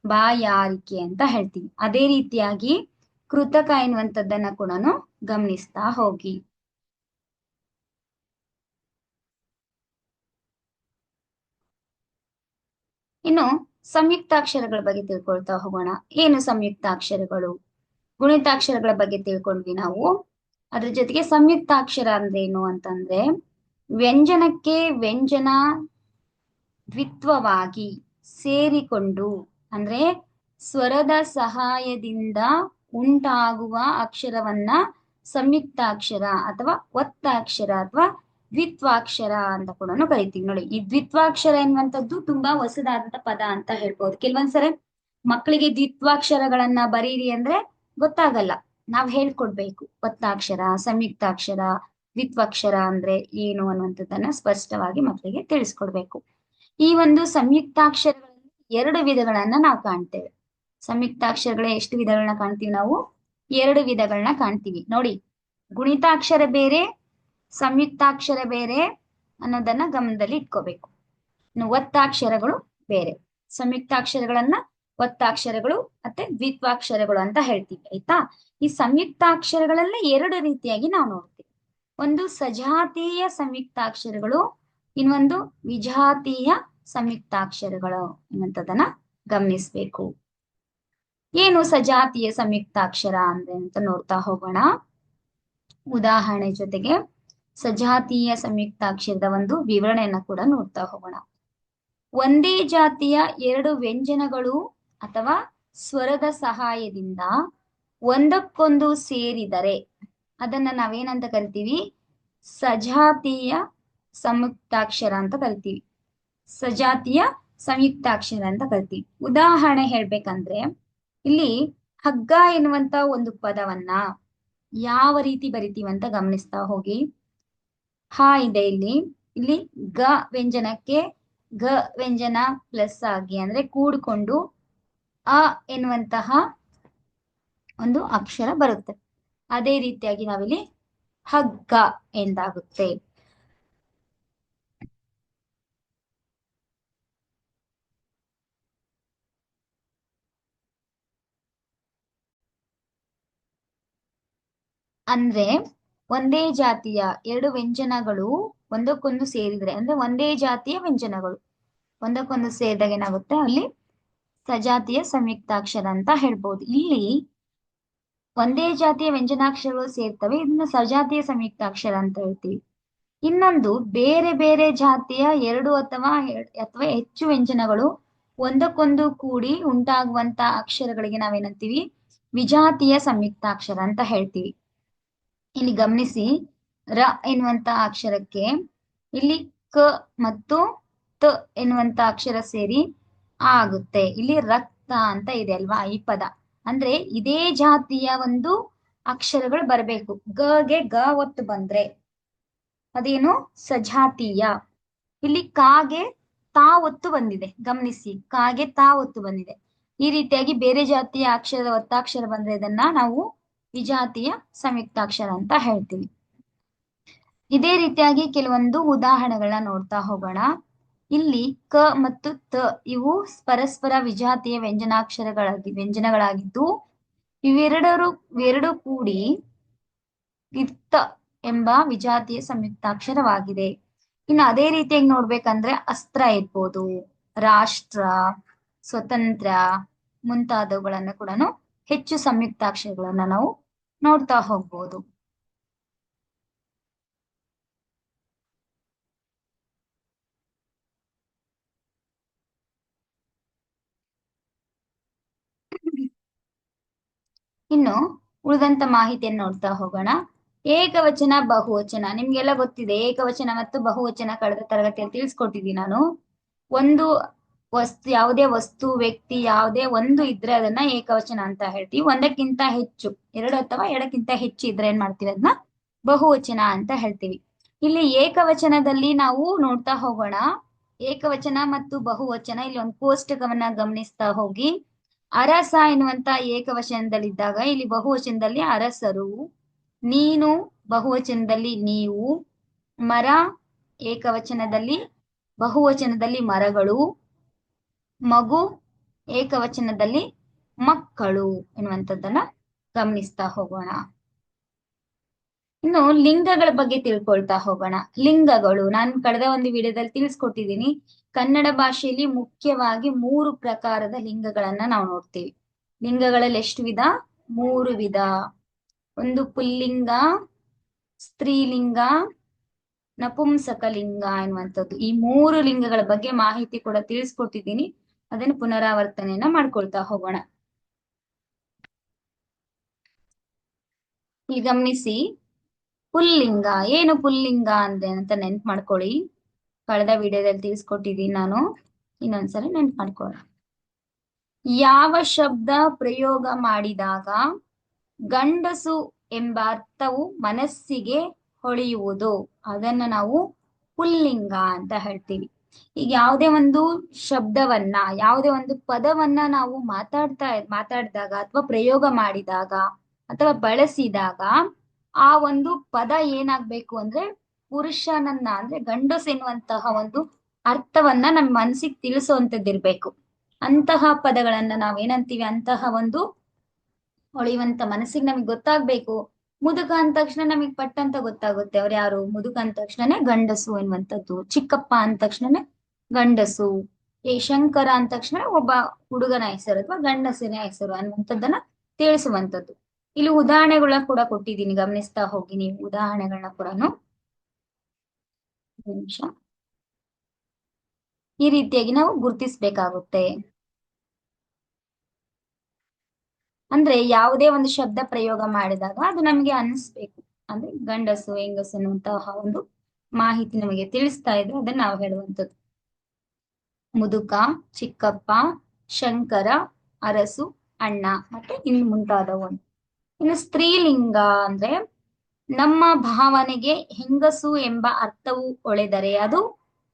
ಬಾಯಾರಿಕೆ ಅಂತ ಹೇಳ್ತೀವಿ. ಅದೇ ರೀತಿಯಾಗಿ ಕೃತಕ ಎನ್ನುವಂಥದ್ದನ್ನ ಕೂಡ ಗಮನಿಸ್ತಾ ಹೋಗಿ. ಇನ್ನು ಸಂಯುಕ್ತಾಕ್ಷರಗಳ ಬಗ್ಗೆ ತಿಳ್ಕೊಳ್ತಾ ಹೋಗೋಣ. ಏನು ಸಂಯುಕ್ತಾಕ್ಷರಗಳು? ಗುಣಿತಾಕ್ಷರಗಳ ಬಗ್ಗೆ ತಿಳ್ಕೊಂಡ್ವಿ ನಾವು. ಅದ್ರ ಜೊತೆಗೆ ಸಂಯುಕ್ತಾಕ್ಷರ ಅಂದ್ರೆ ಏನು ಅಂತಂದ್ರೆ ವ್ಯಂಜನಕ್ಕೆ ವ್ಯಂಜನ ದ್ವಿತ್ವವಾಗಿ ಸೇರಿಕೊಂಡು, ಅಂದ್ರೆ ಸ್ವರದ ಸಹಾಯದಿಂದ ಉಂಟಾಗುವ ಅಕ್ಷರವನ್ನ ಸಂಯುಕ್ತಾಕ್ಷರ ಅಥವಾ ಒತ್ತಾಕ್ಷರ ಅಥವಾ ದ್ವಿತ್ವಾಕ್ಷರ ಅಂತ ಕೂಡ ಕರಿತೀವಿ. ನೋಡಿ, ಈ ದ್ವಿತ್ವಾಕ್ಷರ ಎನ್ನುವಂಥದ್ದು ತುಂಬಾ ಹೊಸದಾದಂತ ಪದ ಅಂತ ಹೇಳ್ಬೋದು. ಕೆಲವೊಂದ್ಸರಿ ಮಕ್ಕಳಿಗೆ ದ್ವಿತ್ವಾಕ್ಷರಗಳನ್ನ ಬರೀರಿ ಅಂದ್ರೆ ಗೊತ್ತಾಗಲ್ಲ, ನಾವ್ ಹೇಳ್ಕೊಡ್ಬೇಕು. ಒತ್ತಾಕ್ಷರ, ಸಂಯುಕ್ತಾಕ್ಷರ, ದ್ವಿತ್ವಾಕ್ಷರ ಅಂದ್ರೆ ಏನು ಅನ್ನುವಂಥದ್ದನ್ನ ಸ್ಪಷ್ಟವಾಗಿ ಮಕ್ಕಳಿಗೆ ತಿಳಿಸ್ಕೊಡ್ಬೇಕು. ಈ ಒಂದು ಸಂಯುಕ್ತಾಕ್ಷರಗಳಲ್ಲಿ 2 ವಿಧಗಳನ್ನ ನಾವು ಕಾಣ್ತೇವೆ. ಸಂಯುಕ್ತಾಕ್ಷರಗಳ ಎಷ್ಟು ವಿಧಗಳನ್ನ ಕಾಣ್ತೀವಿ ನಾವು? 2 ವಿಧಗಳನ್ನ ಕಾಣ್ತೀವಿ. ನೋಡಿ, ಗುಣಿತಾಕ್ಷರ ಬೇರೆ, ಸಂಯುಕ್ತಾಕ್ಷರ ಬೇರೆ ಅನ್ನೋದನ್ನ ಗಮನದಲ್ಲಿ ಇಟ್ಕೋಬೇಕು. ಇನ್ನು ಒತ್ತಾಕ್ಷರಗಳು ಬೇರೆ. ಸಂಯುಕ್ತಾಕ್ಷರಗಳನ್ನ ಒತ್ತಾಕ್ಷರಗಳು ಮತ್ತೆ ದ್ವಿತ್ವಾಕ್ಷರಗಳು ಅಂತ ಹೇಳ್ತೀವಿ, ಆಯ್ತಾ? ಈ ಸಂಯುಕ್ತಾಕ್ಷರಗಳಲ್ಲೇ 2 ರೀತಿಯಾಗಿ ನಾವು ನೋಡ್ತೀವಿ. ಒಂದು ಸಜಾತೀಯ ಸಂಯುಕ್ತಾಕ್ಷರಗಳು, ಇನ್ನೊಂದು ವಿಜಾತೀಯ ಸಂಯುಕ್ತಾಕ್ಷರಗಳು ಎನ್ನುವಂಥದ್ದನ್ನ ಗಮನಿಸ್ಬೇಕು. ಏನು ಸಜಾತೀಯ ಸಂಯುಕ್ತಾಕ್ಷರ ಅಂದ್ರೆ ಅಂತ ನೋಡ್ತಾ ಹೋಗೋಣ. ಉದಾಹರಣೆ ಜೊತೆಗೆ ಸಜಾತೀಯ ಸಂಯುಕ್ತಾಕ್ಷರದ ಒಂದು ವಿವರಣೆಯನ್ನ ಕೂಡ ನೋಡ್ತಾ ಹೋಗೋಣ. ಒಂದೇ ಜಾತಿಯ 2 ವ್ಯಂಜನಗಳು ಅಥವಾ ಸ್ವರದ ಸಹಾಯದಿಂದ ಒಂದಕ್ಕೊಂದು ಸೇರಿದರೆ ಅದನ್ನ ನಾವೇನಂತ ಕರಿತೀವಿ? ಸಜಾತೀಯ ಸಂಯುಕ್ತಾಕ್ಷರ ಅಂತ ಕರಿತೀವಿ. ಸಜಾತೀಯ ಸಂಯುಕ್ತಾಕ್ಷರ ಅಂತ ಕರಿತೀವಿ. ಉದಾಹರಣೆ ಹೇಳ್ಬೇಕಂದ್ರೆ, ಇಲ್ಲಿ ಹಗ್ಗ ಎನ್ನುವಂತ ಒಂದು ಪದವನ್ನ ಯಾವ ರೀತಿ ಬರಿತೀವಿ ಅಂತ ಗಮನಿಸ್ತಾ ಹೋಗಿ. ಹ ಇದೆ ಇಲ್ಲಿ. ಇಲ್ಲಿ ಗ ವ್ಯಂಜನಕ್ಕೆ ಗ ವ್ಯಂಜನ ಪ್ಲಸ್ ಆಗಿ ಅಂದ್ರೆ ಕೂಡ್ಕೊಂಡು ಅ ಎನ್ನುವಂತಹ ಒಂದು ಅಕ್ಷರ ಬರುತ್ತೆ. ಅದೇ ರೀತಿಯಾಗಿ ನಾವಿಲ್ಲಿ ಹಗ್ಗ ಎಂದಾಗುತ್ತೆ. ಅಂದ್ರೆ ಒಂದೇ ಜಾತಿಯ 2 ವ್ಯಂಜನಗಳು ಒಂದಕ್ಕೊಂದು ಸೇರಿದ್ರೆ, ಅಂದ್ರೆ ಒಂದೇ ಜಾತಿಯ ವ್ಯಂಜನಗಳು ಒಂದಕ್ಕೊಂದು ಸೇರಿದಾಗ ಏನಾಗುತ್ತೆ? ಅಲ್ಲಿ ಸಜಾತಿಯ ಸಂಯುಕ್ತಾಕ್ಷರ ಅಂತ ಹೇಳ್ಬೋದು. ಇಲ್ಲಿ ಒಂದೇ ಜಾತಿಯ ವ್ಯಂಜನಾಕ್ಷರಗಳು ಸೇರ್ತವೆ, ಇದನ್ನ ಸಜಾತಿಯ ಸಂಯುಕ್ತಾಕ್ಷರ ಅಂತ ಹೇಳ್ತೀವಿ. ಇನ್ನೊಂದು ಬೇರೆ ಬೇರೆ ಜಾತಿಯ 2 ಅಥವಾ ಹೆಚ್ಚು ವ್ಯಂಜನಗಳು ಒಂದಕ್ಕೊಂದು ಕೂಡಿ ಉಂಟಾಗುವಂತ ಅಕ್ಷರಗಳಿಗೆ ನಾವೇನಂತೀವಿ? ವಿಜಾತೀಯ ಸಂಯುಕ್ತಾಕ್ಷರ ಅಂತ ಹೇಳ್ತೀವಿ. ಇಲ್ಲಿ ಗಮನಿಸಿ, ರ ಎನ್ನುವಂತ ಅಕ್ಷರಕ್ಕೆ ಇಲ್ಲಿ ಕ ಮತ್ತು ತ ಎನ್ನುವಂತ ಅಕ್ಷರ ಸೇರಿ ಆಗುತ್ತೆ. ಇಲ್ಲಿ ರಕ್ತ ಅಂತ ಇದೆ ಅಲ್ವಾ ಈ ಪದ. ಅಂದ್ರೆ ಇದೇ ಜಾತಿಯ ಒಂದು ಅಕ್ಷರಗಳು ಬರಬೇಕು. ಗೆ ಗ ಒತ್ತು ಬಂದ್ರೆ ಅದೇನು? ಸಜಾತೀಯ. ಇಲ್ಲಿ ಕಾಗೆ ತಾ ಒತ್ತು ಬಂದಿದೆ, ಗಮನಿಸಿ, ಕಾಗೆ ತಾ ಒತ್ತು ಬಂದಿದೆ. ಈ ರೀತಿಯಾಗಿ ಬೇರೆ ಜಾತಿಯ ಅಕ್ಷರದ ಒತ್ತಾಕ್ಷರ ಬಂದ್ರೆ ಇದನ್ನ ನಾವು ವಿಜಾತಿಯ ಸಂಯುಕ್ತಾಕ್ಷರ ಅಂತ ಹೇಳ್ತೀವಿ. ಇದೇ ರೀತಿಯಾಗಿ ಕೆಲವೊಂದು ಉದಾಹರಣೆಗಳನ್ನ ನೋಡ್ತಾ ಹೋಗೋಣ. ಇಲ್ಲಿ ಕ ಮತ್ತು ತ ಇವು ಪರಸ್ಪರ ವಿಜಾತಿಯ ವ್ಯಂಜನಗಳಾಗಿದ್ದು ಇವೆರಡು ಕೂಡಿ ಇತ್ತ ಎಂಬ ವಿಜಾತಿಯ ಸಂಯುಕ್ತಾಕ್ಷರವಾಗಿದೆ. ಇನ್ನು ಅದೇ ರೀತಿಯಾಗಿ ನೋಡ್ಬೇಕಂದ್ರೆ ಅಸ್ತ್ರ ಇರ್ಬೋದು, ರಾಷ್ಟ್ರ, ಸ್ವತಂತ್ರ ಮುಂತಾದವುಗಳನ್ನ ಕೂಡ ಹೆಚ್ಚು ಸಂಯುಕ್ತಾಕ್ಷರಗಳನ್ನ ನಾವು ನೋಡ್ತಾ ಹೋಗ್ಬೋದು. ಇನ್ನು ಉಳಿದಂತ ಮಾಹಿತಿಯನ್ನು ನೋಡ್ತಾ ಹೋಗೋಣ. ಏಕವಚನ ಬಹುವಚನ ನಿಮ್ಗೆಲ್ಲ ಗೊತ್ತಿದೆ. ಏಕವಚನ ಮತ್ತು ಬಹುವಚನ ಕಳೆದ ತರಗತಿಯಲ್ಲಿ ತಿಳಿಸ್ಕೊಟ್ಟಿದ್ದೀನಿ ನಾನು. ಒಂದು ಯಾವುದೇ ವಸ್ತು, ವ್ಯಕ್ತಿ ಯಾವುದೇ ಒಂದು ಇದ್ರೆ ಅದನ್ನ ಏಕವಚನ ಅಂತ ಹೇಳ್ತೀವಿ. ಒಂದಕ್ಕಿಂತ ಹೆಚ್ಚು, ಎರಡು ಅಥವಾ ಎರಡಕ್ಕಿಂತ ಹೆಚ್ಚು ಇದ್ರೆ ಏನ್ ಮಾಡ್ತೀವಿ, ಅದನ್ನ ಬಹುವಚನ ಅಂತ ಹೇಳ್ತೀವಿ. ಇಲ್ಲಿ ಏಕವಚನದಲ್ಲಿ ನಾವು ನೋಡ್ತಾ ಹೋಗೋಣ. ಏಕವಚನ ಮತ್ತು ಬಹುವಚನ, ಇಲ್ಲಿ ಒಂದು ಕೋಷ್ಟಕವನ್ನ ಗಮನಿಸ್ತಾ ಹೋಗಿ. ಅರಸ ಎನ್ನುವಂತ ಏಕವಚನದಲ್ಲಿದ್ದಾಗ ಇಲ್ಲಿ ಬಹುವಚನದಲ್ಲಿ ಅರಸರು, ನೀನು ಬಹುವಚನದಲ್ಲಿ ನೀವು, ಮರ ಏಕವಚನದಲ್ಲಿ ಬಹುವಚನದಲ್ಲಿ ಮರಗಳು, ಮಗು ಏಕವಚನದಲ್ಲಿ ಮಕ್ಕಳು ಎನ್ನುವಂಥದ್ದನ್ನ ಗಮನಿಸ್ತಾ ಹೋಗೋಣ. ಇನ್ನು ಲಿಂಗಗಳ ಬಗ್ಗೆ ತಿಳ್ಕೊಳ್ತಾ ಹೋಗೋಣ. ಲಿಂಗಗಳು ನಾನು ಕಳೆದ ಒಂದು ವಿಡಿಯೋದಲ್ಲಿ ತಿಳಿಸ್ಕೊಟ್ಟಿದ್ದೀನಿ. ಕನ್ನಡ ಭಾಷೆಯಲ್ಲಿ ಮುಖ್ಯವಾಗಿ 3 ಪ್ರಕಾರದ ಲಿಂಗಗಳನ್ನ ನಾವು ನೋಡ್ತೀವಿ. ಲಿಂಗಗಳಲ್ಲಿ ಎಷ್ಟು ವಿಧ? 3 ವಿಧ. ಒಂದು ಪುಲ್ಲಿಂಗ, ಸ್ತ್ರೀಲಿಂಗ, ನಪುಂಸಕಲಿಂಗ ಎನ್ನುವಂಥದ್ದು. ಈ 3 ಲಿಂಗಗಳ ಬಗ್ಗೆ ಮಾಹಿತಿ ಕೂಡ ತಿಳಿಸ್ಕೊಟ್ಟಿದ್ದೀನಿ. ಅದನ್ನು ಪುನರಾವರ್ತನೆಯನ್ನ ಮಾಡ್ಕೊಳ್ತಾ ಹೋಗೋಣ. ಇಲ್ಲಿ ಗಮನಿಸಿ, ಪುಲ್ಲಿಂಗ ಏನು? ಪುಲ್ಲಿಂಗ ಅಂದ್ರೆ ಅಂತ ನೆನ್ಪು ಮಾಡ್ಕೊಳ್ಳಿ. ಕಳೆದ ವಿಡಿಯೋದಲ್ಲಿ ತಿಳಿಸ್ಕೊಟ್ಟಿದ್ದೀನಿ ನಾನು. ಇನ್ನೊಂದ್ಸರಿ ನೆನ್ಪು ಮಾಡ್ಕೊಳ್ಳಿ. ಯಾವ ಶಬ್ದ ಪ್ರಯೋಗ ಮಾಡಿದಾಗ ಗಂಡಸು ಎಂಬ ಅರ್ಥವು ಮನಸ್ಸಿಗೆ ಹೊಳೆಯುವುದು ಅದನ್ನ ನಾವು ಪುಲ್ಲಿಂಗ ಅಂತ ಹೇಳ್ತೀವಿ. ಈಗ ಯಾವುದೇ ಒಂದು ಶಬ್ದವನ್ನ, ಯಾವುದೇ ಒಂದು ಪದವನ್ನ ನಾವು ಮಾತಾಡಿದಾಗ ಅಥವಾ ಪ್ರಯೋಗ ಮಾಡಿದಾಗ ಅಥವಾ ಬಳಸಿದಾಗ ಆ ಒಂದು ಪದ ಏನಾಗ್ಬೇಕು ಅಂದ್ರೆ ಪುರುಷನನ್ನ ಅಂದ್ರೆ ಗಂಡಸ್ ಎನ್ನುವಂತಹ ಒಂದು ಅರ್ಥವನ್ನ ನಮ್ಮ ಮನಸ್ಸಿಗೆ ತಿಳಿಸುವಂತದ್ದಿರ್ಬೇಕು. ಅಂತಹ ಪದಗಳನ್ನ ನಾವೇನಂತೀವಿ, ಅಂತಹ ಒಂದು ಹೊಳೆಯುವಂತ ಮನಸ್ಸಿಗೆ ನಮಗೆ ಗೊತ್ತಾಗ್ಬೇಕು. ಮುದುಕ ಅಂದ ತಕ್ಷಣ ನಮಗ್ ಪಟ್ಟಂತ ಗೊತ್ತಾಗುತ್ತೆ ಅವ್ರು ಯಾರು. ಮುದುಕ ಅಂದ ತಕ್ಷಣನೇ ಗಂಡಸು ಎನ್ನುವಂಥದ್ದು. ಚಿಕ್ಕಪ್ಪ ಅಂದ ತಕ್ಷಣನೇ ಗಂಡಸು. ಶಂಕರ ಅಂದ ತಕ್ಷಣ ಒಬ್ಬ ಹುಡುಗನ ಹೆಸರು ಅಥವಾ ಗಂಡಸಿನ ಹೆಸರು ಅನ್ನುವಂಥದ್ದನ್ನ ತಿಳಿಸುವಂಥದ್ದು. ಇಲ್ಲಿ ಉದಾಹರಣೆಗಳ ಕೂಡ ಕೊಟ್ಟಿದ್ದೀನಿ, ಗಮನಿಸ್ತಾ ಹೋಗಿ ನೀವು ಉದಾಹರಣೆಗಳನ್ನ ಕೂಡ. ನಿಮಿಷ. ಈ ರೀತಿಯಾಗಿ ನಾವು ಗುರುತಿಸ್ಬೇಕಾಗುತ್ತೆ. ಅಂದ್ರೆ ಯಾವುದೇ ಒಂದು ಶಬ್ದ ಪ್ರಯೋಗ ಮಾಡಿದಾಗ ಅದು ನಮ್ಗೆ ಅನಿಸ್ಬೇಕು. ಅಂದ್ರೆ ಗಂಡಸು ಹೆಂಗಸು ಅನ್ನುವಂತಹ ಒಂದು ಮಾಹಿತಿ ನಮಗೆ ತಿಳಿಸ್ತಾ ಇದ್ರೆ ಅದನ್ನ ನಾವು ಹೇಳುವಂಥದ್ದು. ಮುದುಕ, ಚಿಕ್ಕಪ್ಪ, ಶಂಕರ, ಅರಸು, ಅಣ್ಣ ಮತ್ತೆ ಇನ್ನು ಮುಂತಾದವು. ಇನ್ನು ಸ್ತ್ರೀಲಿಂಗ ಅಂದ್ರೆ ನಮ್ಮ ಭಾವನೆಗೆ ಹೆಂಗಸು ಎಂಬ ಅರ್ಥವು ಒಳೆದರೆ ಅದು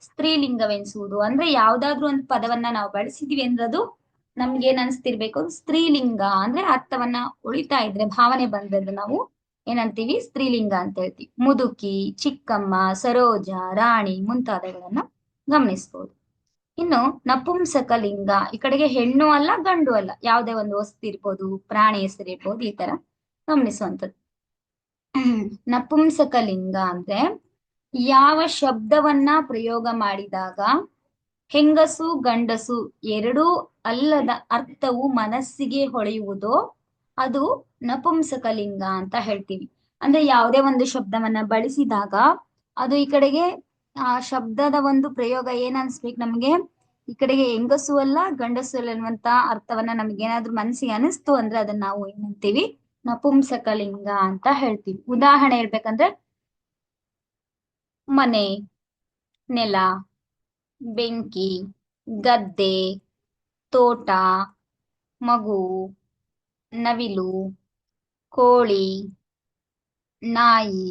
ಸ್ತ್ರೀಲಿಂಗವೆನಿಸುವುದು. ಅಂದ್ರೆ ಯಾವ್ದಾದ್ರು ಒಂದು ಪದವನ್ನ ನಾವು ಬಳಸಿದೀವಿ ಅಂದ್ರೆ ಅದು ನಮ್ಗೆ ಏನ್ ಅನ್ಸ್ತಿರ್ಬೇಕು, ಸ್ತ್ರೀಲಿಂಗ ಅಂದ್ರೆ ಅರ್ಥವನ್ನ ಉಳಿತಾ ಇದ್ರೆ, ಭಾವನೆ ಬಂದ್ರೆ ನಾವು ಏನಂತೀವಿ, ಸ್ತ್ರೀಲಿಂಗ ಅಂತ ಹೇಳ್ತೀವಿ. ಮುದುಕಿ, ಚಿಕ್ಕಮ್ಮ, ಸರೋಜ, ರಾಣಿ ಮುಂತಾದವುಗಳನ್ನ ಗಮನಿಸ್ಬೋದು. ಇನ್ನು ನಪುಂಸಕ ಲಿಂಗ, ಈ ಕಡೆಗೆ ಹೆಣ್ಣು ಅಲ್ಲ ಗಂಡು ಅಲ್ಲ, ಯಾವುದೇ ಒಂದು ವಸ್ತು ಇರ್ಬೋದು, ಪ್ರಾಣಿ ಹೆಸರು ಇರ್ಬೋದು, ಈ ತರ ಗಮನಿಸುವಂಥದ್ದು. ನಪುಂಸಕ ಲಿಂಗ ಅಂದ್ರೆ ಯಾವ ಶಬ್ದವನ್ನ ಪ್ರಯೋಗ ಮಾಡಿದಾಗ ಹೆಂಗಸು ಗಂಡಸು ಎರಡೂ ಅಲ್ಲದ ಅರ್ಥವು ಮನಸ್ಸಿಗೆ ಹೊಳೆಯುವುದೋ ಅದು ನಪುಂಸಕ ಲಿಂಗ ಅಂತ ಹೇಳ್ತೀವಿ. ಅಂದ್ರೆ ಯಾವುದೇ ಒಂದು ಶಬ್ದವನ್ನ ಬಳಸಿದಾಗ ಅದು ಈ ಕಡೆಗೆ ಆ ಶಬ್ದದ ಒಂದು ಪ್ರಯೋಗ ಏನ್ ಅನ್ಸ್ಬೇಕು ನಮ್ಗೆ, ಈ ಕಡೆಗೆ ಹೆಂಗಸು ಅಲ್ಲ ಗಂಡಸು ಅಲ್ಲ ಅನ್ನುವಂತ ಅರ್ಥವನ್ನ ನಮ್ಗೆ ಏನಾದ್ರೂ ಮನಸ್ಸಿಗೆ ಅನಿಸ್ತು ಅಂದ್ರೆ ಅದನ್ನ ನಾವು ಏನಂತೀವಿ, ನಪುಂಸಕ ಲಿಂಗ ಅಂತ ಹೇಳ್ತೀವಿ. ಉದಾಹರಣೆ ಹೇಳ್ಬೇಕಂದ್ರೆ ಮನೆ, ನೆಲ, ಬೆಂಕಿ, ಗದ್ದೆ, ತೋಟ, ಮಗು, ನವಿಲು, ಕೋಳಿ, ನಾಯಿ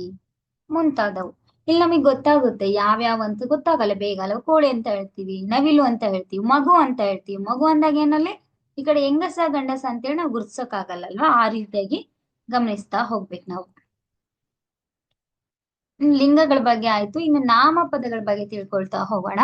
ಮುಂತಾದವು. ಇಲ್ಲಿ ನಮಗೆ ಗೊತ್ತಾಗುತ್ತೆ ಯಾವ್ಯಾವ ಅಂತ ಗೊತ್ತಾಗಲ್ಲ ಬೇಗ ಅಲ್ಲ. ಕೋಳಿ ಅಂತ ಹೇಳ್ತೀವಿ, ನವಿಲು ಅಂತ ಹೇಳ್ತೀವಿ, ಮಗು ಅಂತ ಹೇಳ್ತೀವಿ. ಮಗು ಅಂದಾಗ ಏನಲ್ಲಿ ಈ ಕಡೆ ಹೆಂಗಸ ಗಂಡಸ ಅಂತೇಳಿ ನಾವು ಗುರ್ಸಕ್ ಆಗಲ್ಲ ಅಲ್ವಾ. ಆ ರೀತಿಯಾಗಿ ಗಮನಿಸ್ತಾ ಹೋಗ್ಬೇಕು ನಾವು. ಲಿಂಗಗಳ ಬಗ್ಗೆ ಆಯ್ತು, ಇನ್ನು ನಾಮಪದಗಳ ಬಗ್ಗೆ ತಿಳ್ಕೊಳ್ತಾ ಹೋಗೋಣ.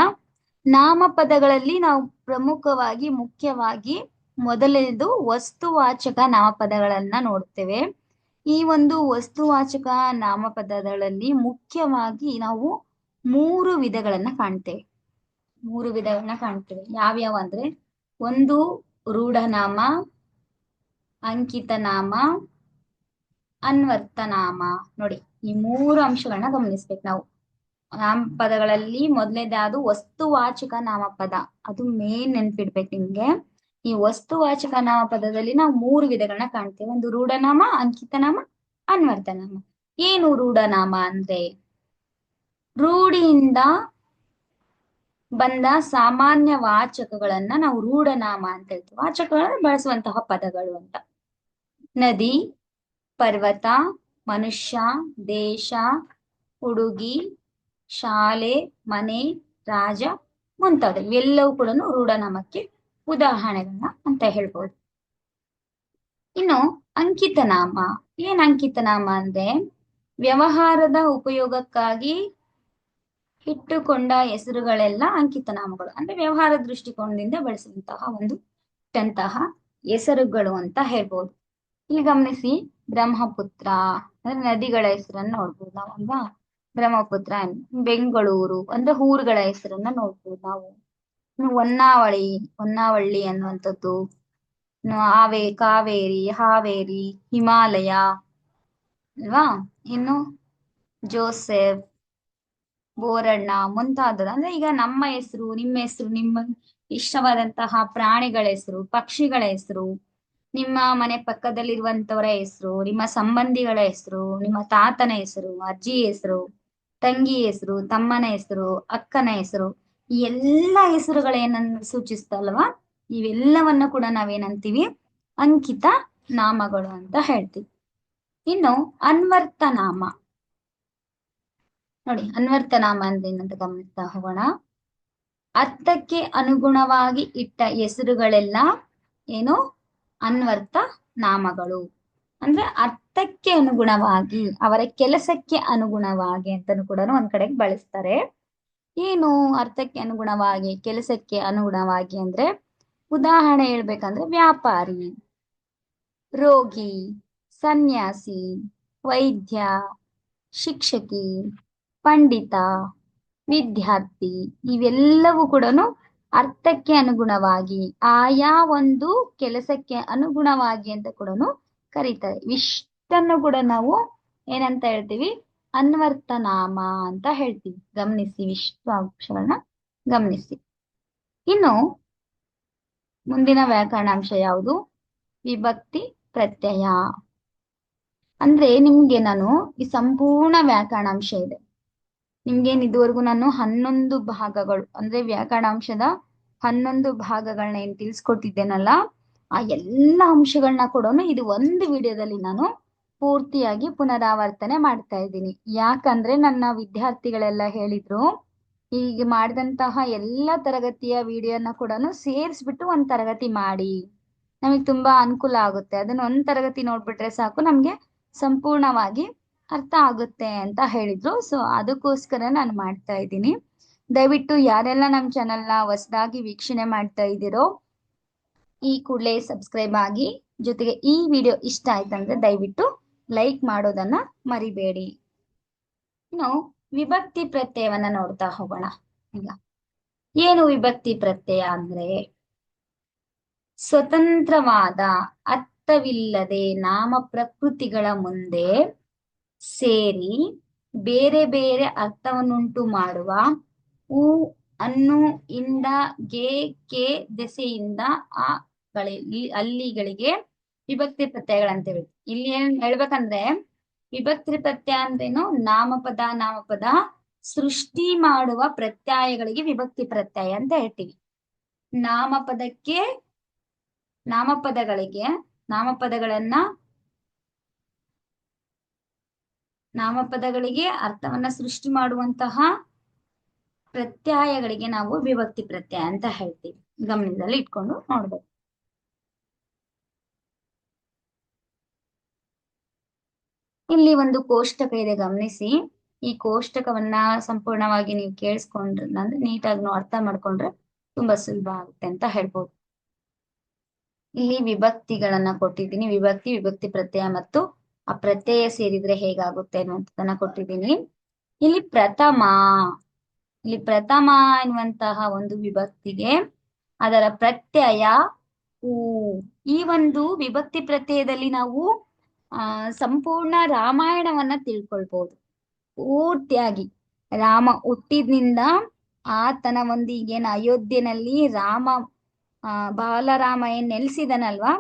ನಾಮಪದಗಳಲ್ಲಿ ನಾವು ಪ್ರಮುಖವಾಗಿ ಮುಖ್ಯವಾಗಿ ಮೊದಲನೇದು ವಸ್ತುವಾಚಕ ನಾಮಪದಗಳನ್ನ ನೋಡ್ತೇವೆ. ಈ ಒಂದು ವಸ್ತುವಾಚಕ ನಾಮಪದಗಳಲ್ಲಿ ಮುಖ್ಯವಾಗಿ ನಾವು ಮೂರು ವಿಧಗಳನ್ನ ಕಾಣ್ತೇವೆ. ಯಾವ್ಯಾವ ಅಂದ್ರೆ, ಒಂದು ರೂಢನಾಮ, ಅಂಕಿತನಾಮ, ಅನ್ವರ್ತನಾಮ. ನೋಡಿ, ಈ ಮೂರು ಅಂಶಗಳನ್ನ ಗಮನಿಸ್ಬೇಕು ನಾವು. ನಾಮಪದಗಳಲ್ಲಿ ಮೊದಲನೇದಾದ್ರು ವಸ್ತುವಾಚಕ ನಾಮಪದ, ಅದು ಮೇನ್ ನೆನ್ಪಿಡ್ಬೇಕು ನಿಮ್ಗೆ. ಈ ವಸ್ತುವಾಚಕ ನಾಮಪದದಲ್ಲಿ ನಾವು ಮೂರು ವಿಧಗಳನ್ನ ಕಾಣ್ತೇವೆ. ಒಂದು ರೂಢನಾಮ, ಅಂಕಿತನಾಮ, ಅನ್ವರ್ತನಾಮ. ಏನು ರೂಢನಾಮ ಅಂದ್ರೆ, ರೂಢಿಯಿಂದ ಬಂದ ಸಾಮಾನ್ಯ ವಾಚಕಗಳನ್ನ ನಾವು ರೂಢನಾಮ ಅಂತ ಹೇಳ್ತೀವಿ. ವಾಚಕಗಳನ್ನ ಬಳಸುವಂತಹ ಪದಗಳು ಅಂತ. ನದಿ, ಪರ್ವತ, ಮನುಷ್ಯ, ದೇಶ, ಹುಡುಗಿ, ಶಾಲೆ, ಮನೆ, ರಾಜ ಮುಂತಾದವು ಇವೆಲ್ಲವೂ ಕೂಡ ರೂಢನಾಮಕ್ಕೆ ಉದಾಹರಣೆಗಳನ್ನ ಅಂತ ಹೇಳ್ಬೋದು. ಇನ್ನು ಅಂಕಿತನಾಮ. ಏನ್ ಅಂಕಿತನಾಮ ಅಂದ್ರೆ, ವ್ಯವಹಾರದ ಉಪಯೋಗಕ್ಕಾಗಿ ಇಟ್ಟುಕೊಂಡ ಹೆಸರುಗಳೆಲ್ಲ ಅಂಕಿತನಾಮಗಳು. ಅಂದ್ರೆ ವ್ಯವಹಾರ ದೃಷ್ಟಿಕೋನದಿಂದ ಬಳಸುವಂತಹ ಹೆಸರುಗಳು ಅಂತ ಹೇಳ್ಬೋದು. ಇಲ್ಲಿ ಗಮನಿಸಿ, ಬ್ರಹ್ಮಪುತ್ರ ಅಂದ್ರೆ ನದಿಗಳ ಹೆಸರನ್ನ ನೋಡ್ಬೋದು ನಾವು ಅಲ್ವಾ. ಬ್ರಹ್ಮಪುತ್ರ, ಬೆಂಗಳೂರು ಅಂದ್ರೆ ಊರುಗಳ ಹೆಸರನ್ನ ನೋಡ್ಬೋದು ನಾವು. ಹೊನ್ನಾವಳ್ಳಿ ಅನ್ನುವಂಥದ್ದು, ಕಾವೇರಿ, ಹಾವೇರಿ, ಹಿಮಾಲಯ ಅಲ್ವಾ. ಇನ್ನು ಜೋಸೆಫ್, ಬೋರಣ್ಣ ಮುಂತಾದ. ಅಂದ್ರೆ ಈಗ ನಮ್ಮ ಹೆಸರು, ನಿಮ್ಮ ಇಷ್ಟವಾದಂತಹ ಪ್ರಾಣಿಗಳ ಹೆಸರು, ಪಕ್ಷಿಗಳ ಹೆಸರು, ನಿಮ್ಮ ಮನೆ ಪಕ್ಕದಲ್ಲಿರುವಂತವರ ಹೆಸರು, ನಿಮ್ಮ ಸಂಬಂಧಿಗಳ ಹೆಸರು, ನಿಮ್ಮ ತಾತನ ಹೆಸರು, ಅಜ್ಜಿ ಹೆಸರು, ತಂಗಿ ಹೆಸರು, ತಮ್ಮನ ಹೆಸರು, ಅಕ್ಕನ ಹೆಸರು, ಈ ಎಲ್ಲ ಹೆಸರುಗಳೇನನ್ನು ಸೂಚಿಸ್ತಲ್ವಾ, ಇವೆಲ್ಲವನ್ನ ಕೂಡ ನಾವೇನಂತೀವಿ, ಅಂಕಿತ ನಾಮಗಳು ಅಂತ ಹೇಳ್ತೀವಿ. ಇನ್ನು ಅನ್ವರ್ತನಾಮ. ನೋಡಿ, ಅನ್ವರ್ತನಾಮ ಅಂದ್ರೆ ಏನಂತ ಗಮನಿಸ್ತಾ ಹೋಗೋಣ. ಅರ್ಥಕ್ಕೆ ಅನುಗುಣವಾಗಿ ಇಟ್ಟ ಹೆಸರುಗಳೆಲ್ಲ ಏನು, ಅನ್ವರ್ಥ ನಾಮಗಳು. ಅಂದ್ರೆ ಅರ್ಥಕ್ಕೆ ಅನುಗುಣವಾಗಿ, ಅವರ ಕೆಲಸಕ್ಕೆ ಅನುಗುಣವಾಗಿ ಅಂತನೂ ಕೂಡ ಒಂದ್ ಕಡೆಗೆ ಬಳಸ್ತಾರೆ. ಏನು ಅರ್ಥಕ್ಕೆ ಅನುಗುಣವಾಗಿ, ಕೆಲಸಕ್ಕೆ ಅನುಗುಣವಾಗಿ ಅಂದ್ರೆ, ಉದಾಹರಣೆ ಹೇಳ್ಬೇಕಂದ್ರೆ ವ್ಯಾಪಾರಿ, ರೋಗಿ, ಸನ್ಯಾಸಿ, ವೈದ್ಯ, ಶಿಕ್ಷಕಿ, ಪಂಡಿತ, ವಿದ್ಯಾರ್ಥಿ, ಇವೆಲ್ಲವೂ ಕೂಡ ಅರ್ಥಕ್ಕೆ ಅನುಗುಣವಾಗಿ, ಆಯಾ ಒಂದು ಕೆಲಸಕ್ಕೆ ಅನುಗುಣವಾಗಿ ಅಂತ ಕೂಡ ಕರೀತಾರೆ. ಇಷ್ಟನ್ನು ಕೂಡ ನಾವು ಏನಂತ ಹೇಳ್ತೀವಿ, ಅನ್ವರ್ತನಾಮ ಅಂತ ಹೇಳ್ತೀವಿ. ಗಮನಿಸಿ, ಇಷ್ಟು ಅಂಶಗಳನ್ನ ಗಮನಿಸಿ. ಇನ್ನು ಮುಂದಿನ ವ್ಯಾಕರಣಾಂಶ ಯಾವುದು, ವಿಭಕ್ತಿ ಪ್ರತ್ಯಯ. ಅಂದ್ರೆ ನಿಮ್ಗೆ ನಾನು ಈ ಸಂಪೂರ್ಣ ವ್ಯಾಕರಣಾಂಶ ಇದೆ, ನಿಮ್ಗೇನ್ ಇದುವರೆಗೂ ನಾನು 11 ಭಾಗಗಳು ಅಂದ್ರೆ ವ್ಯಾಕರಣಾಂಶದ 11 ಭಾಗಗಳನ್ನ ಏನ್ ತಿಳಿಸ್ಕೊಟ್ಟಿದ್ದೇನಲ್ಲ, ಆ ಎಲ್ಲ ಅಂಶಗಳನ್ನ ಕೂಡ ಇದು ಒಂದು ವಿಡಿಯೋದಲ್ಲಿ ನಾನು ಪೂರ್ತಿಯಾಗಿ ಪುನರಾವರ್ತನೆ ಮಾಡ್ತಾ ಇದ್ದೀನಿ. ಯಾಕಂದ್ರೆ ನನ್ನ ವಿದ್ಯಾರ್ಥಿಗಳೆಲ್ಲ ಹೇಳಿದ್ರು, ಈಗ ಮಾಡಿದಂತಹ ಎಲ್ಲ ತರಗತಿಯ ವಿಡಿಯೋನ ಕೂಡ ಸೇರಿಸ್ಬಿಟ್ಟು ಒಂದ್ ತರಗತಿ ಮಾಡಿ, ನಮಗೆ ತುಂಬಾ ಅನುಕೂಲ ಆಗುತ್ತೆ. ಅದನ್ನ ಒಂದ್ ತರಗತಿ ನೋಡ್ಬಿಟ್ರೆ ಸಾಕು, ನಮ್ಗೆ ಸಂಪೂರ್ಣವಾಗಿ ಅರ್ಥ ಆಗುತ್ತೆ ಅಂತ ಹೇಳಿದ್ರು. ಸೊ ಅದಕ್ಕೋಸ್ಕರ ನಾನು ಮಾಡ್ತಾ ಇದ್ದೀನಿ. ದಯವಿಟ್ಟು ಯಾರೆಲ್ಲ ನಮ್ಮ ಚಾನೆಲ್ನ ಹೊಸದಾಗಿ ವೀಕ್ಷಣೆ ಮಾಡ್ತಾ ಇದ್ದೀರೋ, ಈ ಕೂಡಲೇ ಸಬ್ಸ್ಕ್ರೈಬ್ ಆಗಿ, ಜೊತೆಗೆ ಈ ವಿಡಿಯೋ ಇಷ್ಟ ಆಯ್ತಂದ್ರೆ ದಯವಿಟ್ಟು ಲೈಕ್ ಮಾಡೋದನ್ನ ಮರಿಬೇಡಿ. ಇನ್ನು ವಿಭಕ್ತಿ ಪ್ರತ್ಯಯವನ್ನ ನೋಡ್ತಾ ಹೋಗೋಣ. ಈಗ ಏನು ವಿಭಕ್ತಿ ಪ್ರತ್ಯಯ ಅಂದ್ರೆ, ಸ್ವತಂತ್ರವಾದ ಅರ್ಥವಿಲ್ಲದೆ ನಾಮ ಪ್ರಕೃತಿಗಳ ಮುಂದೆ ಸೇರಿ ಬೇರೆ ಬೇರೆ ಅರ್ಥವನ್ನುಂಟು ಮಾಡುವ ಉ, ಅನ್ನು, ಇಂದ, ಗೆ, ಕೆ ದೆಸೆಯಿಂದ ಆ ಅಲ್ಲಿಗಳಿಗೆ ವಿಭಕ್ತಿ ಪ್ರತ್ಯಯಗಳಂತೇಳಿ. ಇಲ್ಲಿ ಏನ್ ಹೇಳ್ಬೇಕಂದ್ರೆ, ವಿಭಕ್ತಿ ಪ್ರತ್ಯಯ ಅಂದ್ರೇನು, ನಾಮಪದ ಸೃಷ್ಟಿ ಮಾಡುವ ಪ್ರತ್ಯಯಗಳಿಗೆ ವಿಭಕ್ತಿ ಪ್ರತ್ಯಯ ಅಂತ ಹೇಳ್ತೀವಿ. ನಾಮಪದಗಳಿಗೆ ಅರ್ಥವನ್ನ ಸೃಷ್ಟಿ ಮಾಡುವಂತಹ ಪ್ರತ್ಯಯಗಳಿಗೆ ನಾವು ವಿಭಕ್ತಿ ಪ್ರತ್ಯಯ ಅಂತ ಹೇಳ್ತೀವಿ. ಗಮನದಲ್ಲಿ ಇಟ್ಕೊಂಡು ನೋಡ್ಬೇಕು. ಇಲ್ಲಿ ಒಂದು ಕೋಷ್ಟಕ ಇದೆ, ಗಮನಿಸಿ. ಈ ಕೋಷ್ಟಕವನ್ನ ಸಂಪೂರ್ಣವಾಗಿ ನೀವು ಕೇಳಿಸ್ಕೊಂಡ್ರೆ ಅಂದ್ರೆ ನೀಟಾಗಿ ಅರ್ಥ ಮಾಡ್ಕೊಂಡ್ರೆ ತುಂಬಾ ಸುಲಭ ಆಗುತ್ತೆ ಅಂತ ಹೇಳ್ಬೋದು. ಇಲ್ಲಿ ವಿಭಕ್ತಿಗಳನ್ನ ಕೊಟ್ಟಿದ್ದೀನಿ. ವಿಭಕ್ತಿ, ವಿಭಕ್ತಿ ಪ್ರತ್ಯಯ ಮತ್ತು ಆ ಪ್ರತ್ಯಯ ಸೇರಿದ್ರೆ ಹೇಗಾಗುತ್ತೆ ಅನ್ನುವಂಥದ್ದನ್ನ ಕೊಟ್ಟಿದ್ದೀನಿ. ಇಲ್ಲಿ ಪ್ರಥಮ, ಇಲ್ಲಿ ಪ್ರಥಮ ಎನ್ನುವಂತಹ ಒಂದು ವಿಭಕ್ತಿಗೆ ಅದರ ಪ್ರತ್ಯಯ ಊ. ಈ ಒಂದು ವಿಭಕ್ತಿ ಪ್ರತ್ಯಯದಲ್ಲಿ ನಾವು ಸಂಪೂರ್ಣ ರಾಮಾಯಣವನ್ನ ತಿಳ್ಕೊಳ್ಬಹುದು. ಪೂರ್ತಿಯಾಗಿ ರಾಮ ಹುಟ್ಟಿದ್ನಿಂದ ಆತನ ಒಂದು ಈಗೇನು ಅಯೋಧ್ಯೆನಲ್ಲಿ ರಾಮ ಬಾಲರಾಮ ಏನ್ ನೆಲೆಸಿದನಲ್ವಾ,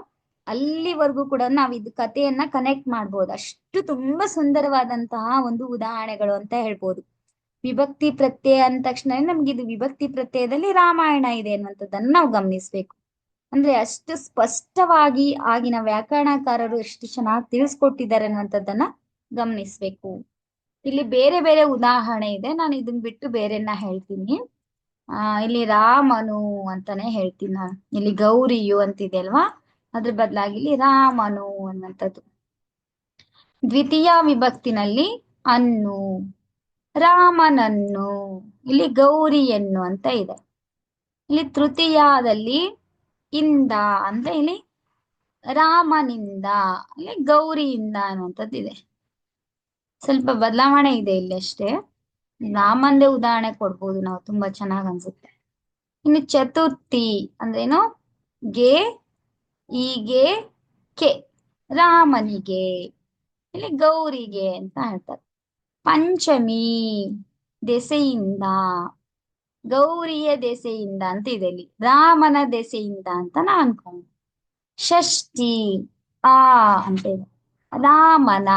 ಅಲ್ಲಿವರೆಗೂ ಕೂಡ ನಾವ್ ಇದು ಕಥೆಯನ್ನ ಕನೆಕ್ಟ್ ಮಾಡ್ಬೋದು. ಅಷ್ಟು ತುಂಬಾ ಸುಂದರವಾದಂತಹ ಒಂದು ಉದಾಹರಣೆಗಳು ಅಂತ ಹೇಳ್ಬೋದು. ವಿಭಕ್ತಿ ಪ್ರತ್ಯಯ ಅಂದ ತಕ್ಷಣ ನಮ್ಗೆ ಇದು ವಿಭಕ್ತಿ ಪ್ರತ್ಯಯದಲ್ಲಿ ರಾಮಾಯಣ ಇದೆ ಅನ್ನುವಂಥದ್ದನ್ನ ನಾವು ಗಮನಿಸ್ಬೇಕು. ಅಂದ್ರೆ ಅಷ್ಟು ಸ್ಪಷ್ಟವಾಗಿ ಆಗಿನ ವ್ಯಾಕರಣಕಾರರು ಎಷ್ಟು ಚೆನ್ನಾಗಿ ತಿಳಿಸ್ಕೊಟ್ಟಿದ್ದಾರೆ ಅನ್ನುವಂಥದ್ದನ್ನ ಗಮನಿಸ್ಬೇಕು. ಇಲ್ಲಿ ಬೇರೆ ಬೇರೆ ಉದಾಹರಣೆ ಇದೆ, ನಾನು ಇದನ್ ಬಿಟ್ಟು ಬೇರೆನ್ನ ಹೇಳ್ತೀನಿ. ಇಲ್ಲಿ ರಾಮನು ಅಂತಾನೆ ಹೇಳ್ತೀನಿ ನಾನು. ಇಲ್ಲಿ ಗೌರಿಯು ಅಂತಿದೆ ಅಲ್ವಾ, ಅದ್ರ ಬದಲಾಗಿ ಇಲ್ಲಿ ರಾಮನು ಅನ್ನುವಂಥದ್ದು. ದ್ವಿತೀಯ ವಿಭಕ್ತಿನಲ್ಲಿ ಅನ್ನು, ರಾಮನನ್ನು, ಇಲ್ಲಿ ಗೌರಿಯನ್ನು ಅಂತ ಇದೆ. ಇಲ್ಲಿ ತೃತೀಯದಲ್ಲಿ ಇಂದ ಅಂದ್ರೆ ಇಲ್ಲಿ ರಾಮನಿಂದ, ಇಲ್ಲಿ ಗೌರಿಯಿಂದ ಅನ್ನುವಂಥದ್ದು ಇದೆ. ಸ್ವಲ್ಪ ಬದಲಾವಣೆ ಇದೆ ಇಲ್ಲಿ ಅಷ್ಟೇ. ರಾಮಂದೇ ಉದಾಹರಣೆ ಕೊಡ್ಬೋದು ನಾವು, ತುಂಬಾ ಚೆನ್ನಾಗ್ ಅನ್ಸುತ್ತೆ. ಇನ್ನು ಚತುರ್ಥಿ ಅಂದ್ರೇನು, ಗೆ ಈಗೆ ಕೆ, ರಾಮನಿಗೆ, ಇಲ್ಲಿ ಗೌರಿಗೆ ಅಂತ ಹೇಳ್ತಾರೆ. ಪಂಚಮಿ, ದೆಸೆಯಿಂದ, ಗೌರಿಯ ದೆಸೆಯಿಂದ ಅಂತ ಇದೆ, ಇಲ್ಲಿ ರಾಮನ ದೆಸೆಯಿಂದ ಅಂತ ನಾ ಅನ್ಕೊಂಡು. ಷಷ್ಠಿ ಆ ಅಂತ ಇದೆ, ರಾಮನ,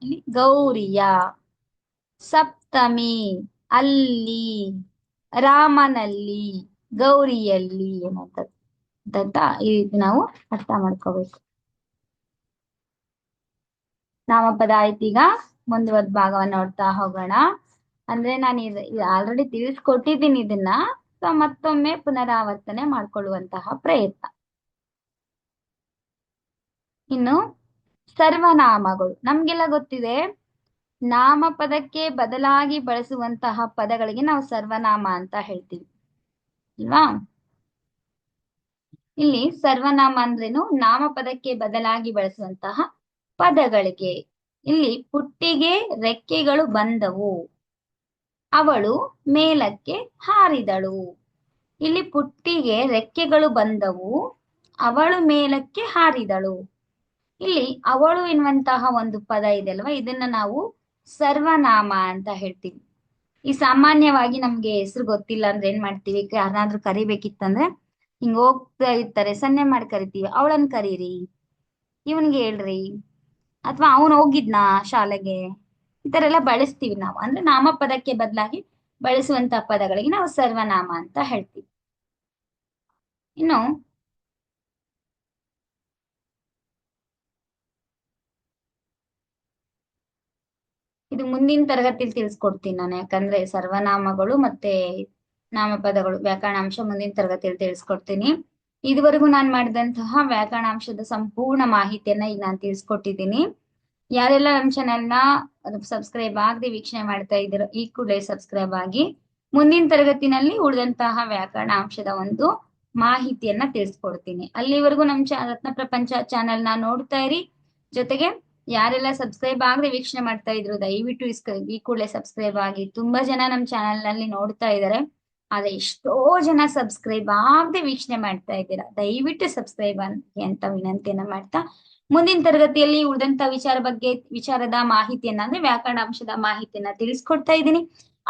ಇಲ್ಲಿ ಗೌರಿಯ. ಸಪ್ತಮಿ ಅಲ್ಲಿ, ರಾಮನಲ್ಲಿ, ಗೌರಿಯಲ್ಲಿ ಅನ್ನೋಂಥದ್ದು ಈ ರೀತಿ ನಾವು ಅರ್ಥ ಮಾಡ್ಕೋಬೇಕು. ನಾಮಪದ ಆಯ್ತು. ಈಗ ಮುಂದುವರೆದ ಭಾಗವನ್ನ ನೋಡ್ತಾ ಹೋಗೋಣ. ಅಂದ್ರೆ ನಾನು ಆಲ್ರೆಡಿ ತಿಳಿಸ್ಕೊಟ್ಟಿದ್ದೀನಿ ಇದನ್ನ, ಸೊ ಮತ್ತೊಮ್ಮೆ ಪುನರಾವರ್ತನೆ ಮಾಡ್ಕೊಳ್ಳುವಂತಹ ಪ್ರಯತ್ನ. ಇನ್ನು ಸರ್ವನಾಮಗಳು ನಮ್ಗೆಲ್ಲ ಗೊತ್ತಿದೆ. ನಾಮಪದಕ್ಕೆ ಬದಲಾಗಿ ಬಳಸುವಂತಹ ಪದಗಳಿಗೆ ನಾವು ಸರ್ವನಾಮ ಅಂತ ಹೇಳ್ತೀವಿ ಅಲ್ವಾ. ಇಲ್ಲಿ ಸರ್ವನಾಮ ಅಂದ್ರೇನು, ನಾಮಪದಕ್ಕೆ ಬದಲಾಗಿ ಬಳಸುವಂತಹ ಪದಗಳಿಗೆ. ಇಲ್ಲಿ ಪುಟ್ಟಿಗೆ ರೆಕ್ಕೆಗಳು ಬಂದವು, ಅವಳು ಮೇಲಕ್ಕೆ ಹಾರಿದಳು. ಇಲ್ಲಿ ಪುಟ್ಟಿಗೆ ರೆಕ್ಕೆಗಳು ಬಂದವು, ಅವಳು ಮೇಲಕ್ಕೆ ಹಾರಿದಳು. ಇಲ್ಲಿ ಅವಳು ಎನ್ನುವಂತಹ ಒಂದು ಪದ ಇದೆ ಅಲ್ವಾ, ಇದನ್ನ ನಾವು ಸರ್ವನಾಮ ಅಂತ ಹೇಳ್ತೀವಿ. ಈ ಸಾಮಾನ್ಯವಾಗಿ ನಮ್ಗೆ ಹೆಸರು ಗೊತ್ತಿಲ್ಲ ಅಂದ್ರೆ ಏನ್ ಮಾಡ್ತೀವಿ, ಯಾರನ್ನಾದ್ರೂ ಕರಿಬೇಕಿತ್ತಂದ್ರೆ ಹಿಂಗ್ ಹೋಗ್ತಾ ಇರ್ತಾರೆ, ಸನ್ನೆ ಮಾಡಿ ಕರಿತೀವಿ, ಅವಳನ್ ಕರೀರಿ, ಇವನ್ಗೆ ಹೇಳ್ರಿ, ಅಥವಾ ಅವನ್ ಹೋಗಿದ್ನಾ ಶಾಲೆಗೆ, ಈ ತರ ಎಲ್ಲ ಬಳಸ್ತೀವಿ ನಾವು. ಅಂದ್ರೆ ನಾಮಪದಕ್ಕೆ ಬದಲಾಗಿ ಬಳಸುವಂತ ಪದಗಳಿಗೆ ನಾವು ಸರ್ವನಾಮ ಅಂತ ಹೇಳ್ತೀವಿ. ಇನ್ನು ಇದು ಮುಂದಿನ ತರಗತಿಲಿ ತಿಳಿಸ್ಕೊಡ್ತೀನಿ ನಾನು, ಯಾಕಂದ್ರೆ ಸರ್ವನಾಮಗಳು ಮತ್ತೆ ನಾಮಪದಗಳು ವ್ಯಾಕರಣಾಂಶ ಮುಂದಿನ ತರಗತಿಯಲ್ಲಿ ತಿಳಿಸ್ಕೊಡ್ತೀನಿ. ಇದುವರೆಗೂ ನಾನು ಮಾಡಿದಂತಹ ವ್ಯಾಕರಣಾಂಶದ ಸಂಪೂರ್ಣ ಮಾಹಿತಿಯನ್ನ ಈಗ ನಾನು ತಿಳಿಸ್ಕೊಟ್ಟಿದ್ದೀನಿ. ಯಾರೆಲ್ಲ ನಮ್ಮ ಚಾನೆಲ್ನ ಸಬ್ಸ್ಕ್ರೈಬ್ ಆಗದೆ ವೀಕ್ಷಣೆ ಮಾಡ್ತಾ ಇದ್ದೀರೋ ಈ ಕೂಡಲೇ ಸಬ್ಸ್ಕ್ರೈಬ್ ಆಗಿ. ಮುಂದಿನ ತರಗತಿನಲ್ಲಿ ಉಳಿದಂತಹ ವ್ಯಾಕರಣಾಂಶದ ಒಂದು ಮಾಹಿತಿಯನ್ನ ತಿಳಿಸ್ಕೊಡ್ತೀನಿ. ಅಲ್ಲಿವರೆಗೂ ನಮ್ಮ ರತ್ನ ಪ್ರಪಂಚ ಚಾನೆಲ್ನ ನೋಡ್ತಾ ಇರಿ. ಜೊತೆಗೆ ಯಾರೆಲ್ಲ ಸಬ್ಸ್ಕ್ರೈಬ್ ಆಗದೆ ವೀಕ್ಷಣೆ ಮಾಡ್ತಾ ಇದ್ರು ದಯವಿಟ್ಟು ಈ ಕೂಡಲೇ ಸಬ್ಸ್ಕ್ರೈಬ್ ಆಗಿ. ತುಂಬಾ ಜನ ನಮ್ಮ ಚಾನೆಲ್ ನಲ್ಲಿ ನೋಡ್ತಾ ಇದ್ದಾರೆ, ಆದ್ರೆ ಎಷ್ಟೋ ಜನ ಸಬ್ಸ್ಕ್ರೈಬ್ ಆಗದೆ ವೀಕ್ಷಣೆ ಮಾಡ್ತಾ ಇದ್ದೀರಾ. ದಯವಿಟ್ಟು ಸಬ್ಸ್ಕ್ರೈಬ್ ಆಗಿ ಅಂತ ವಿನಂತಿಯನ್ನ ಮಾಡ್ತಾ, ಮುಂದಿನ ತರಗತಿಯಲ್ಲಿ ಉಳಿದಂತ ವಿಚಾರದ ಮಾಹಿತಿಯನ್ನ ಅಂದ್ರೆ ವ್ಯಾಕರಣಾಂಶದ ಮಾಹಿತಿಯನ್ನ ತಿಳಿಸ್ಕೊಡ್ತಾ ಇದ್ದೀನಿ.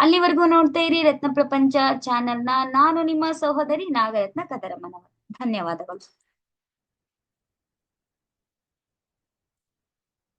ಅಲ್ಲಿವರೆಗೂ ನೋಡ್ತಾ ಇರಿ ರತ್ನ ಪ್ರಪಂಚ ಚಾನೆಲ್ನ. ನಾನು ನಿಮ್ಮ ಸಹೋದರಿ ನಾಗರತ್ನ ಕದರಮ್ಮನವರು. ಧನ್ಯವಾದಗಳು.